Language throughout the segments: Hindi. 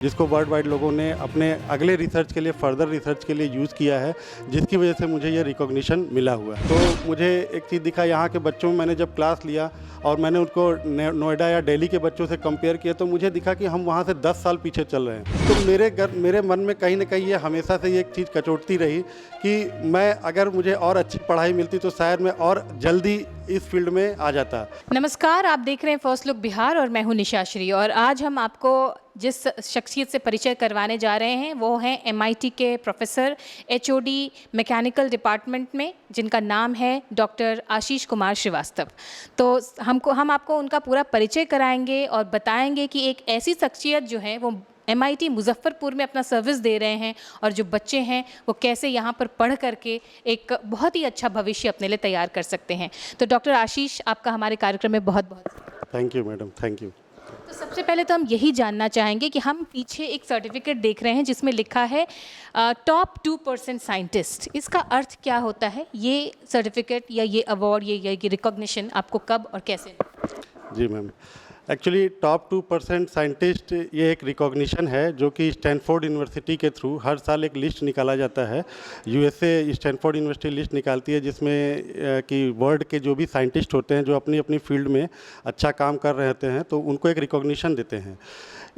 जिसको वर्ल्ड वाइड लोगों ने अपने अगले रिसर्च के लिए, फर्दर रिसर्च के लिए यूज़ किया है, जिसकी वजह से मुझे ये रिकॉग्निशन मिला हुआ है। तो मुझे एक चीज़ दिखा यहाँ के बच्चों में, मैंने जब क्लास लिया और मैंने उनको नोएडा या दिल्ली के बच्चों से कंपेयर किया तो मुझे दिखा कि हम वहाँ से 10 साल पीछे चल रहे हैं। तो मेरे मन में कहीं ना कहीं ये हमेशा से ये एक चीज़ कचोटती रही कि मैं, अगर मुझे और अच्छी पढ़ाई मिलती तो शायद मैं और जल्दी इस फील्ड में आ जाता। नमस्कार, आप देख रहे हैं फर्स्ट लुक बिहार और मैं हूं निशा श्री। और आज हम आपको जिस शख्सियत से परिचय करवाने जा रहे हैं वो हैं MIT के प्रोफेसर, HOD मैकेनिकल डिपार्टमेंट में, जिनका नाम है डॉक्टर आशीष कुमार श्रीवास्तव। तो हम आपको उनका पूरा परिचय कराएंगे और बताएंगे कि एक ऐसी शख्सियत जो है वो MIT मुजफ्फरपुर में अपना सर्विस दे रहे हैं और जो बच्चे हैं वो कैसे यहाँ पर पढ़ करके एक बहुत ही अच्छा भविष्य अपने लिए तैयार कर सकते हैं। तो डॉक्टर आशीष, आपका हमारे कार्यक्रम में बहुत बहुत thank you madam, thank you. तो सबसे पहले तो हम यही जानना चाहेंगे कि हम पीछे एक सर्टिफिकेट देख रहे हैं जिसमें लिखा है टॉप 2% साइंटिस्ट। इसका अर्थ क्या होता है? ये सर्टिफिकेट या ये अवार्ड, ये रिकॉग्निशन आपको कब और कैसे? जी मैम, एक्चुअली टॉप 2% साइंटिस्ट ये एक रिकॉग्निशन है जो कि स्टैनफोर्ड यूनिवर्सिटी के थ्रू हर साल एक लिस्ट निकाला जाता है। USA स्टैनफोर्ड यूनिवर्सिटी लिस्ट निकालती है जिसमें कि वर्ल्ड के जो भी साइंटिस्ट होते हैं जो अपनी अपनी फील्ड में अच्छा काम कर रहे होते हैं तो उनको एक रिकॉग्निशन देते हैं।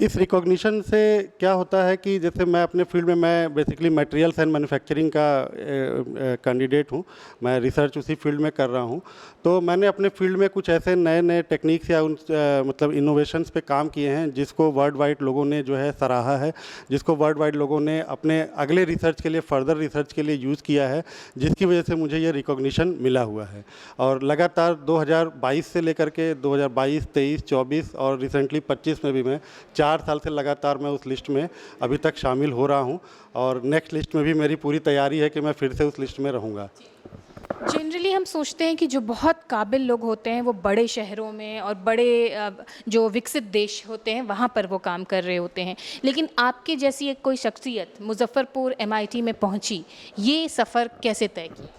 इस रिकॉग्निशन से क्या होता है कि जैसे मैं अपने फील्ड में, मैं बेसिकली मटेरियल्स एंड मैन्युफैक्चरिंग का कैंडिडेट हूँ, मैं रिसर्च उसी फील्ड में कर रहा हूँ। तो मैंने अपने फील्ड में कुछ ऐसे नए नए टेक्निक्स या मतलब इनोवेशंस पे काम किए हैं जिसको वर्ल्ड वाइड लोगों ने जो है सराहा है, जिसको वर्ल्ड वाइड लोगों ने अपने अगले रिसर्च के लिए, फर्दर रिसर्च के लिए यूज़ किया है, जिसकी वजह से मुझे ये रिकॉग्निशन मिला हुआ है। और लगातार 2022 से लेकर के 2022, 23, 24 और रिसेंटली 25 में भी मैं 4 साल से लगातार मैं उस लिस्ट में अभी तक शामिल हो रहा हूँ और नेक्स्ट लिस्ट में भी मेरी पूरी तैयारी है कि मैं फिर से उस लिस्ट में रहूँगा। जनरली हम सोचते हैं कि जो बहुत काबिल लोग होते हैं वो बड़े शहरों में और बड़े जो विकसित देश होते हैं वहाँ पर वो काम कर रहे होते हैं, लेकिन आपके जैसी एक कोई शख्सियत मुजफ्फरपुर MIT में पहुँची, ये सफ़र कैसे तय किया?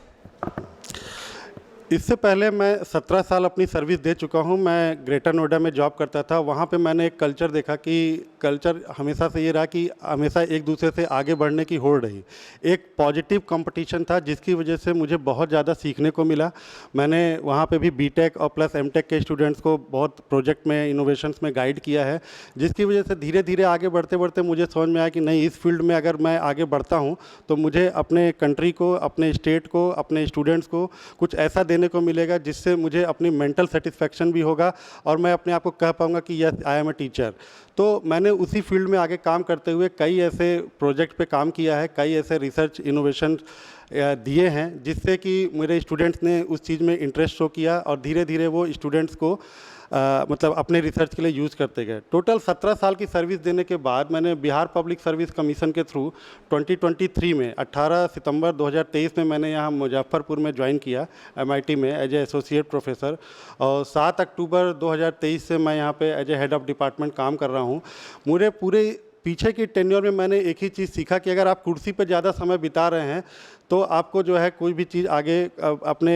इससे पहले मैं 17 साल अपनी सर्विस दे चुका हूं। मैं ग्रेटर नोएडा में जॉब करता था। वहां पे मैंने एक कल्चर देखा कि कल्चर हमेशा से ये रहा कि हमेशा एक दूसरे से आगे बढ़ने की होड़ रही। एक पॉजिटिव कंपटीशन था जिसकी वजह से मुझे बहुत ज़्यादा सीखने को मिला। मैंने वहां पे भी BTech और प्लस MTech के स्टूडेंट्स को बहुत प्रोजेक्ट में, इनोवेशंस में गाइड किया है, जिसकी वजह से धीरे धीरे आगे बढ़ते बढ़ते मुझे समझ में आया कि नहीं, इस फील्ड में अगर मैं आगे बढ़ता हूँ तो मुझे अपने कंट्री को, अपने स्टेट को, अपने स्टूडेंट्स को कुछ ऐसा देने को मिलेगा जिससे मुझे अपनी मेंटल सेटिस्फैक्शन भी होगा और मैं अपने आप को कह पाऊंगा कि yes, I am a teacher. तो मैंने उसी फील्ड में आगे काम करते हुए कई ऐसे प्रोजेक्ट पे काम किया है, कई ऐसे रिसर्च इनोवेशन दिए हैं जिससे कि मेरे स्टूडेंट्स ने उस चीज़ में इंटरेस्ट शो किया और धीरे धीरे वो स्टूडेंट्स को मतलब अपने रिसर्च के लिए यूज़ करते गए। टोटल 17 साल की सर्विस देने के बाद मैंने बिहार पब्लिक सर्विस कमीशन के थ्रू 2023 में 18 सितंबर 2023 में मैंने यहाँ मुजफ्फरपुर में ज्वाइन किया MIT में एज ए एसोसिएट प्रोफेसर, और 7 अक्टूबर 2023 से मैं यहाँ पे as a head of department काम कर रहा हूँ। मुझे पूरे पीछे की टेन्योर में मैंने एक ही चीज़ सीखा कि अगर आप कुर्सी पर ज़्यादा समय बिता रहे हैं तो आपको जो है कोई भी चीज़ आगे अपने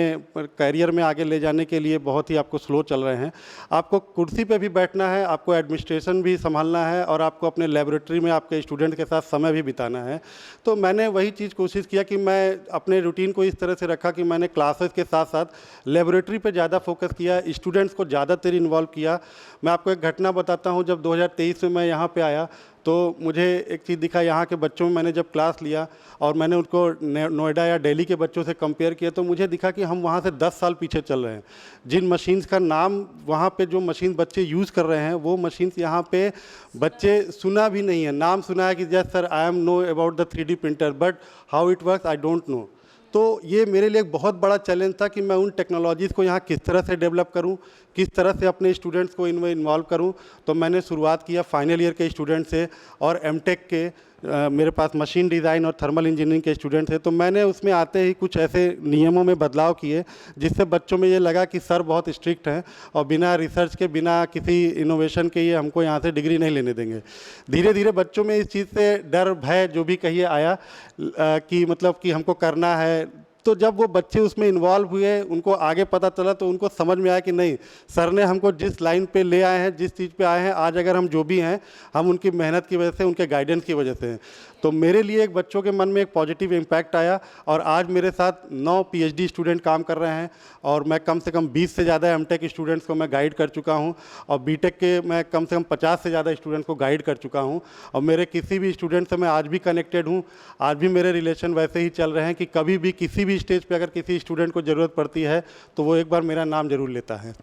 करियर में आगे ले जाने के लिए बहुत ही आपको स्लो चल रहे हैं। आपको कुर्सी पे भी बैठना है, आपको एडमिनिस्ट्रेशन भी संभालना है और आपको अपने लेबोरेटरी में आपके स्टूडेंट के साथ समय भी बिताना है। तो मैंने वही चीज़ कोशिश किया कि मैं अपने रूटीन को इस तरह से रखा कि मैंने क्लासेस के साथ साथ लेबोरेटरी पर ज़्यादा फोकस किया, स्टूडेंट्स को ज़्यादातर इन्वॉल्व किया। मैं आपको एक घटना बताता हूँ। जब 2023 में मैं यहाँ पर आया तो मुझे एक चीज़ दिखा, यहाँ के बच्चों में मैंने जब क्लास लिया और मैंने उनको नोएडा या दिल्ली के बच्चों से कंपेयर किया तो मुझे दिखा कि हम वहाँ से 10 साल पीछे चल रहे हैं। जिन मशीन्स का नाम वहाँ पे जो मशीन बच्चे यूज़ कर रहे हैं वो मशीन्स यहाँ पे बच्चे सुना भी नहीं है। नाम सुना है कि just sir I am know about the 3D printer but how it works I don't know. तो ये मेरे लिए एक बहुत बड़ा चैलेंज था कि मैं उन टेक्नोलॉजीज़ को यहाँ किस तरह से डेवलप करूँ, किस तरह से अपने स्टूडेंट्स को इनमें इन्वॉल्व करूँ। तो मैंने शुरुआत किया फाइनल ईयर के स्टूडेंट से और MTech के मेरे पास मशीन डिज़ाइन और थर्मल इंजीनियरिंग के स्टूडेंट्स हैं। तो मैंने उसमें आते ही कुछ ऐसे नियमों में बदलाव किए जिससे बच्चों में ये लगा कि सर बहुत स्ट्रिक्ट हैं और बिना रिसर्च के, बिना किसी इनोवेशन के ये हमको यहाँ से डिग्री नहीं लेने देंगे। धीरे धीरे बच्चों में इस चीज़ से डर, भय जो भी कहिए आया कि मतलब कि हमको करना है तो जब वो बच्चे उसमें इन्वॉल्व हुए, उनको आगे पता चला, तो उनको समझ में आया कि नहीं, सर ने हमको जिस लाइन पे ले आए हैं, जिस चीज़ पे आए हैं, आज अगर हम जो भी हैं, हम उनकी मेहनत की वजह से, उनके गाइडेंस की वजह से हैं। तो मेरे लिए एक बच्चों के मन में एक पॉजिटिव इम्पैक्ट आया, और आज मेरे साथ 9 पीएचडी स्टूडेंट काम कर रहे हैं, और मैं कम से कम 20 से ज़्यादा एमटेक स्टूडेंट्स को मैं गाइड कर चुका हूं, और बीटेक के मैं कम से कम 50 से ज़्यादा स्टूडेंट्स को गाइड कर चुका हूं। और मेरे किसी भी स्टूडेंट से मैं आज भी कनेक्टेड हूं, आज भी मेरे रिलेशन वैसे ही चल रहे हैं कि कभी भी किसी भी स्टेज पे अगर किसी स्टूडेंट को ज़रूरत पड़ती है तो वो एक बार मेरा नाम ज़रूर लेता है।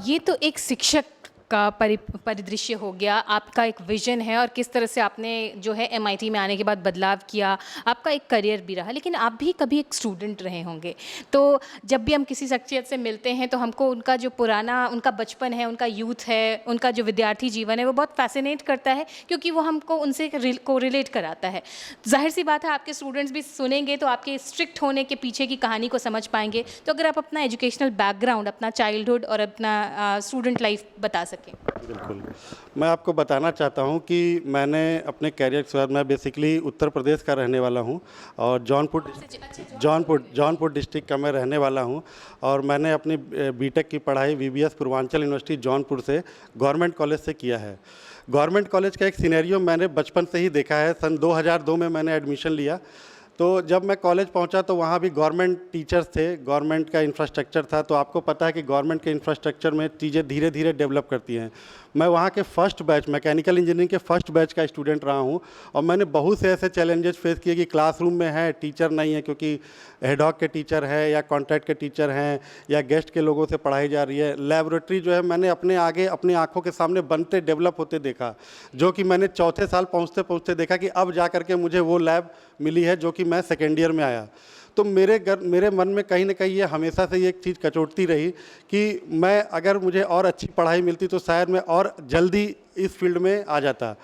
ये तो एक शिक्षक का परिदृश्य हो गया, आपका एक विजन है और किस तरह से आपने जो है एमआईटी में आने के बाद बदलाव किया, आपका एक करियर भी रहा। लेकिन आप भी कभी एक स्टूडेंट रहे होंगे, तो जब भी हम किसी शख्सियत से मिलते हैं तो हमको उनका जो पुराना, उनका बचपन है, उनका यूथ है, उनका जो विद्यार्थी जीवन है, वो बहुत फैसिनेट करता है, क्योंकि वो हमको उनसे को रिलेट कराता है। जाहिर सी बात है, आपके स्टूडेंट्स भी सुनेंगे तो आपके स्ट्रिक्ट होने के पीछे की कहानी को समझ पाएंगे। तो अगर आप अपना एजुकेशनल बैकग्राउंड, अपना चाइल्डहुड और अपना स्टूडेंट लाइफ बता सकें। बिल्कुल, मैं आपको बताना चाहता हूं कि मैंने अपने कैरियर के बाद, मैं बेसिकली उत्तर प्रदेश का रहने वाला हूं, और जौनपुर डिस्ट्रिक्ट का मैं रहने वाला हूं, और मैंने अपनी बीटेक की पढ़ाई वीवीएस पूर्वांचल यूनिवर्सिटी जौनपुर से गवर्नमेंट कॉलेज से किया है। गवर्नमेंट कॉलेज का एक सिनेरियो मैंने बचपन से ही देखा है। सन 2002 में मैंने एडमिशन लिया, तो जब मैं कॉलेज पहुंचा तो वहाँ भी गवर्नमेंट टीचर्स थे, गवर्नमेंट का इंफ्रास्ट्रक्चर था। तो आपको पता है कि गवर्नमेंट के इंफ्रास्ट्रक्चर में चीज़ें धीरे धीरे डेवलप करती हैं। मैं वहाँ के फर्स्ट बैच, मैकेनिकल इंजीनियरिंग के फर्स्ट बैच का स्टूडेंट रहा हूँ, और मैंने बहुत से ऐसे चैलेंजेस फेस किए कि क्लासरूम में है, टीचर नहीं है, क्योंकि हेडहॉक के टीचर है या कॉन्ट्रैक्ट के टीचर हैं या गेस्ट के लोगों से पढ़ाई जा रही है। लैबोरेटरी जो है मैंने अपने आगे अपनी आंखों के सामने बनते, डेवलप होते देखा, जो कि मैंने चौथे साल पहुँचते पहुँचते देखा कि अब जा करके मुझे वो लैब मिली है जो कि मैं सेकेंड ईयर में आया। तो मेरे मन में कहीं ना कहीं ये हमेशा से ये एक चीज़ कचोटती रही कि मैं, अगर मुझे और अच्छी पढ़ाई मिलती तो शायद मैं और जल्दी इस फील्ड में आ जाता।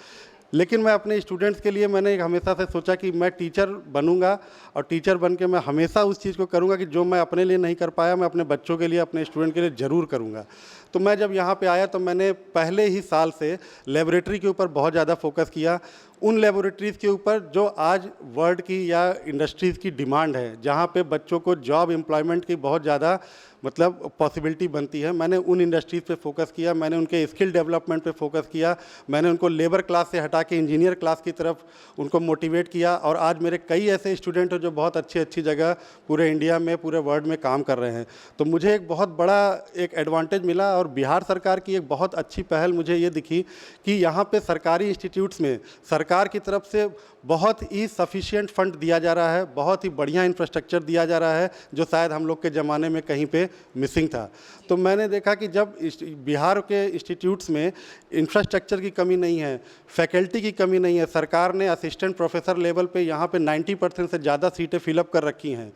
लेकिन मैं अपने स्टूडेंट्स के लिए मैंने हमेशा से सोचा कि मैं टीचर बनूंगा, और टीचर बन के मैं हमेशा उस चीज़ को करूंगा कि जो मैं अपने लिए नहीं कर पाया, मैं अपने बच्चों के लिए, अपने स्टूडेंट के लिए ज़रूर करूंगा। तो मैं जब यहाँ पे आया तो मैंने पहले ही साल से लेबोरेटरी के ऊपर बहुत ज़्यादा फोकस किया, उन लेबोरेटरीज़ के ऊपर जो आज वर्ल्ड की या इंडस्ट्रीज़ की डिमांड है, जहाँ पे बच्चों को जॉब एम्प्लॉयमेंट की बहुत ज़्यादा मतलब पॉसिबिलिटी बनती है। मैंने उन इंडस्ट्रीज़ पे फोकस किया, मैंने उनके स्किल डेवलपमेंट पे फोकस किया, मैंने उनको लेबर क्लास से हटा के इंजीनियर क्लास की तरफ उनको मोटिवेट किया। और आज मेरे कई ऐसे स्टूडेंट हैं जो बहुत अच्छी अच्छी जगह पूरे इंडिया में, पूरे वर्ल्ड में काम कर रहे हैं। तो मुझे एक बहुत बड़ा एक एडवांटेज मिला, और बिहार सरकार की एक बहुत अच्छी पहल मुझे ये दिखी कि यहाँ पे सरकारी इंस्टीट्यूट्स में सरकार की तरफ से बहुत ही सफिशिएंट फंड दिया जा रहा है, बहुत ही बढ़िया इंफ्रास्ट्रक्चर दिया जा रहा है, जो शायद हम लोग के ज़माने में कहीं पे मिसिंग था। तो मैंने देखा कि जब बिहार के इंस्टीट्यूट्स में इंफ्रास्ट्रक्चर की कमी नहीं है, फैकल्टी की कमी नहीं है, सरकार ने असिस्टेंट प्रोफेसर लेवल पे यहाँ पे 90% से ज़्यादा सीटें फिलअप कर रखी हैं।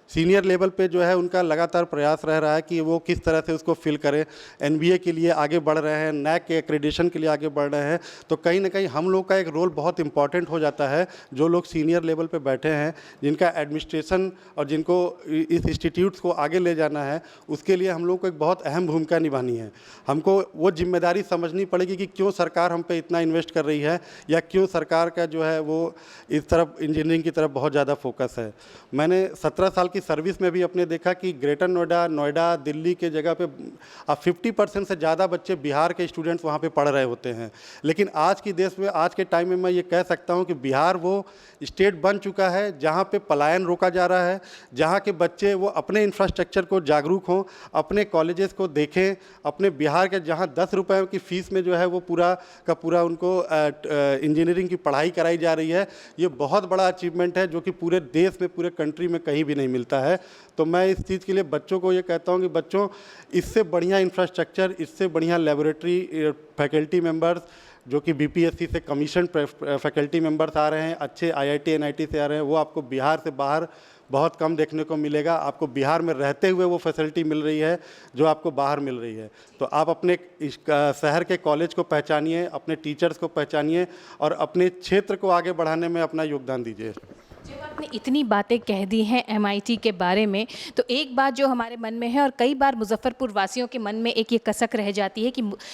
सीनियर लेवल पे जो है उनका लगातार प्रयास रह रहा है कि वो किस तरह से उसको फिल करें। एनबीए के लिए आगे बढ़ रहे हैं, नैक के एक्रेडिटेशन के लिए आगे बढ़ रहे हैं। तो कहीं ना कहीं हम लोग का एक रोल बहुत इंपॉर्टेंट हो जाता है, जो लोग सीनियर लेवल पे बैठे हैं, जिनका एडमिनिस्ट्रेशन और जिनको इस इंस्टीट्यूट्स को आगे ले जाना है, उसके लिए हम लोग को एक बहुत अहम भूमिका निभानी है। हमको वो जिम्मेदारी समझनी पड़ेगी कि क्यों सरकार हम पे इतना इन्वेस्ट कर रही है, या क्यों सरकार का जो है वो इस तरफ इंजीनियरिंग की तरफ बहुत ज़्यादा फोकस है। मैंने 17 साल की सर्विस में भी अपने देखा कि ग्रेटर नोएडा, दिल्ली के जगह पे अब 50% से ज़्यादा बच्चे बिहार के स्टूडेंट्स वहाँ पे पढ़ रहे होते हैं। लेकिन आज की देश में, आज के टाइम में मैं ये कह सकता हूँ कि बिहार वो स्टेट बन चुका है जहाँ पे पलायन रोका जा रहा है, जहाँ के बच्चे वो अपने इंफ्रास्ट्रक्चर को जागरूक हों, अपने कॉलेजेस को देखें, अपने बिहार के जहाँ 10 रुपये की फ़ीस में जो है वो पूरा का पूरा उनको इंजीनियरिंग की पढ़ाई कराई जा रही है। ये बहुत बड़ा अचीवमेंट है जो कि पूरे देश में, पूरे कंट्री में कहीं भी नहीं मिलता है। तो मैं इस चीज़ के लिए बच्चों को ये कहता हूँ कि बच्चों, इससे बढ़िया इंफ्रास्ट्रक्चर, इससे बढ़िया लेबोरेटरी, फैकल्टी मेंबर्स जो कि बीपीएससी से कमीशन फैकल्टी मेंबर्स आ रहे हैं, अच्छे आईआईटी एनआईटी से आ रहे हैं, वो आपको बिहार से बाहर बहुत कम देखने को मिलेगा। आपको बिहार में रहते हुए वो फैसिलिटी मिल रही है जो आपको बाहर मिल रही है। तो आप अपने शहर के कॉलेज को पहचानिए, अपने टीचर्स को पहचानिए, और अपने क्षेत्र को आगे बढ़ाने में अपना योगदान दीजिए। जब आपने इतनी बातें कह दी हैं एमआईटी के बारे में, तो एक बात जो हमारे मन में है, और कई बार मुजफ्फरपुर वासियों के मन में एक ये कसक रह जाती है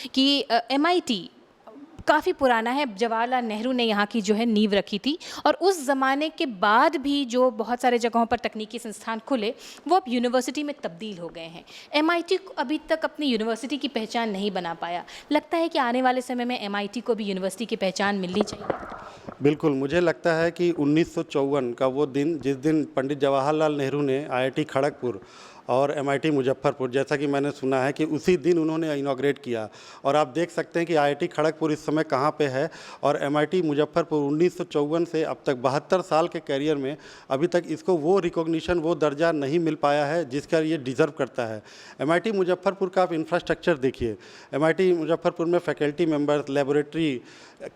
कि एमआईटी काफ़ी पुराना है। जवाहरलाल नेहरू ने यहाँ की जो है नींव रखी थी और उस ज़माने के बाद भी जो बहुत सारे जगहों पर तकनीकी संस्थान खुले वो अब यूनिवर्सिटी में तब्दील हो गए हैं। MIT अभी तक अपनी यूनिवर्सिटी की पहचान नहीं बना पाया। लगता है कि आने वाले समय में MIT को भी यूनिवर्सिटी की पहचान मिलनी चाहिए। बिल्कुल, मुझे लगता है कि 1954 का वो दिन, जिस दिन पंडित जवाहरलाल नेहरू ने IIT खड़गपुर और MIT मुजफ्फरपुर, जैसा कि मैंने सुना है कि उसी दिन उन्होंने इनॉग्रेट किया। और आप देख सकते हैं कि IIT खड़गपुर इस समय कहाँ पे है और MIT मुजफ्फरपुर 1954 से अब तक 72 साल के कैरियर में अभी तक इसको वो रिकॉग्निशन, वो दर्जा नहीं मिल पाया है जिसका ये डिज़र्व करता है। MIT मुजफ्फरपुर का आप इंफ्रास्ट्रक्चर देखिए। MIT मुजफ्फरपुर में faculty members, laboratory,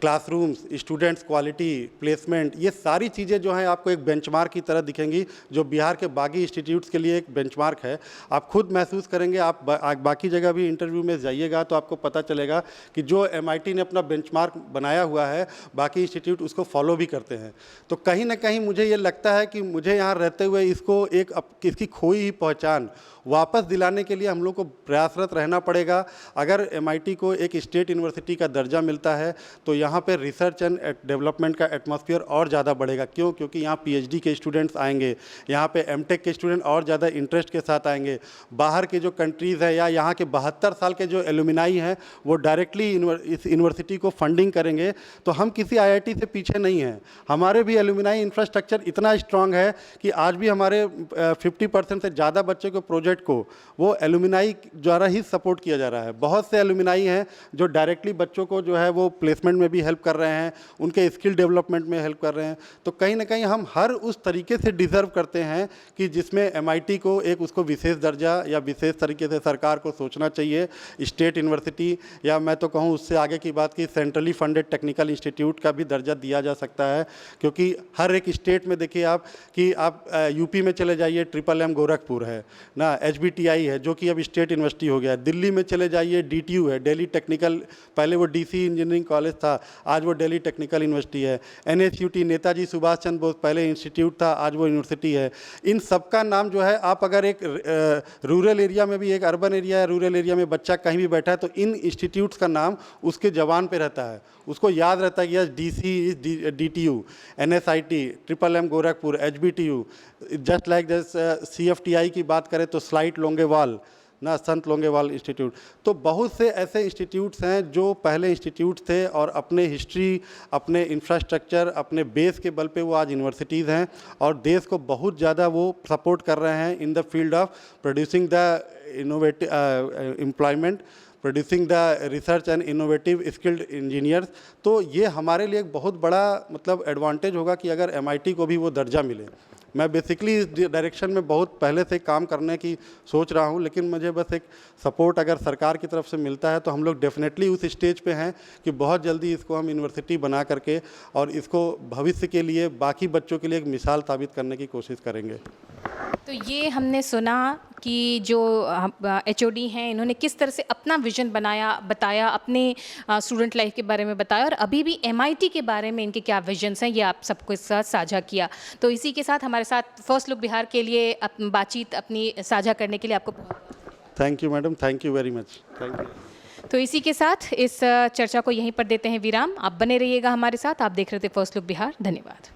classrooms, students, quality, placement, ये सारी चीज़ें जो हैं आपको एक बेंचमार्क की तरह दिखेंगी, जो बिहार के बाकी इंस्टीट्यूट्स के लिए एक बेंचमार्क है। आप खुद महसूस करेंगे, आप बाकी जगह भी इंटरव्यू में जाइएगा तो आपको पता चलेगा कि जो MIT ने अपना बेंचमार्क बनाया हुआ है, बाकी इंस्टीट्यूट उसको फॉलो भी करते हैं। तो कहीं ना कहीं मुझे ये लगता है कि मुझे यहाँ रहते हुए इसको इसकी खोई हुई पहचान वापस दिलाने के लिए हम लोग को प्रयासरत रहना पड़ेगा। अगर MIT को एक स्टेट यूनिवर्सिटी का दर्जा मिलता है तो यहाँ पे रिसर्च एंड डेवलपमेंट का एटमॉस्फेयर और ज़्यादा बढ़ेगा। क्यों? क्योंकि यहाँ PhD के स्टूडेंट्स आएंगे, यहाँ पे MTech के स्टूडेंट और ज़्यादा इंटरेस्ट के साथ आएंगे। बाहर के जो कंट्रीज़ हैं या यहाँ के 72 साल के जो एलुमिनाई हैं वो डायरेक्टली इस यूनिवर्सिटी को फंडिंग करेंगे। तो हम किसी IIT से पीछे नहीं हैं। हमारे भी एलुमिनाई इंफ्रास्ट्रक्चर इतना स्ट्रांग है कि आज भी हमारे 50% से ज़्यादा बच्चों के प्रोजेक्ट को वो एलुमिनाई द्वारा ही सपोर्ट किया जा रहा है। बहुत से एलुमिनाई हैं जो डायरेक्टली बच्चों को जो है वो प्लेसमेंट में भी हेल्प कर रहे हैं, उनके स्किल डेवलपमेंट में हेल्प कर रहे हैं। तो कहीं ना कहीं हम हर उस तरीके से डिज़र्व करते हैं कि जिसमें MIT को एक उसको विशेष दर्जा या विशेष तरीके से सरकार को सोचना चाहिए। स्टेट यूनिवर्सिटी या मैं तो कहूँ उससे आगे की बात की सेंट्रली फंडेड टेक्निकल इंस्टीट्यूट का भी दर्जा दिया जा सकता है। क्योंकि हर एक स्टेट में देखिए आप कि आप यूपी में चले जाइए, MMM गोरखपुर है ना, HBTI है जो कि अब स्टेट यूनिवर्सिटी हो गया है। दिल्ली में चले जाइए DTU है, दिल्ली टेक्निकल, पहले वो DC इंजीनियरिंग कॉलेज था, आज वो दिल्ली टेक्निकल यूनिवर्सिटी है। NSUT नेताजी सुभाष चंद्र बोस पहले इंस्टीट्यूट था, आज वो यूनिवर्सिटी है। इन सबका नाम जो है, आप अगर एक रूरल एरिया में भी, एक अर्बन एरिया या रूरल एरिया में बच्चा कहीं भी बैठा है तो इन इंस्टीट्यूट्स का नाम उसके जबान पे रहता है, उसको याद रहता है कि yes DC DTU, NSIT, MMM Gorakhpur, HBTU। Just like CFTI की बात करें तो स्लाइट लोंगेवाल ना, संत लोंगेवाल इंस्टीट्यूट। तो बहुत से ऐसे इंस्टीट्यूट्स हैं जो पहले इंस्टीट्यूट थे और अपने हिस्ट्री, अपने इंफ्रास्ट्रक्चर, अपने बेस के बल पे वो आज यूनिवर्सिटीज़ हैं और देश को बहुत ज़्यादा वो सपोर्ट कर रहे हैं in the field of producing the innovative employment, producing the research and innovative skilled engineers. तो ये हमारे लिए एक बहुत बड़ा मतलब एडवांटेज होगा कि अगर MIT को भी वो दर्जा मिले। मैं बेसिकली इस डायरेक्शन में बहुत पहले से काम करने की सोच रहा हूँ, लेकिन मुझे बस एक सपोर्ट अगर सरकार की तरफ से मिलता है तो हम लोग डेफिनेटली उस स्टेज पे हैं कि बहुत जल्दी इसको हम यूनिवर्सिटी बना करके और इसको भविष्य के लिए बाकी बच्चों के लिए एक मिसाल साबित करने की कोशिश करेंगे। तो ये हमने सुना कि जो HOD हैं इन्होंने किस तरह से अपना विजन बताया, अपने स्टूडेंट लाइफ के बारे में बताया और अभी भी MIT के बारे में इनके क्या विजन्स हैं ये आप सबको साथ साझा किया। तो इसी के साथ हमारे साथ फर्स्ट लुक बिहार के लिए बातचीत अपनी साझा करने के लिए आपको thank you madam, thank you very much, thank you. तो इसी के साथ इस चर्चा को यहीं पर देते हैं विराम। आप बने रहिएगा हमारे साथ, आप देख रहे थे फर्स्ट लुक बिहार। धन्यवाद।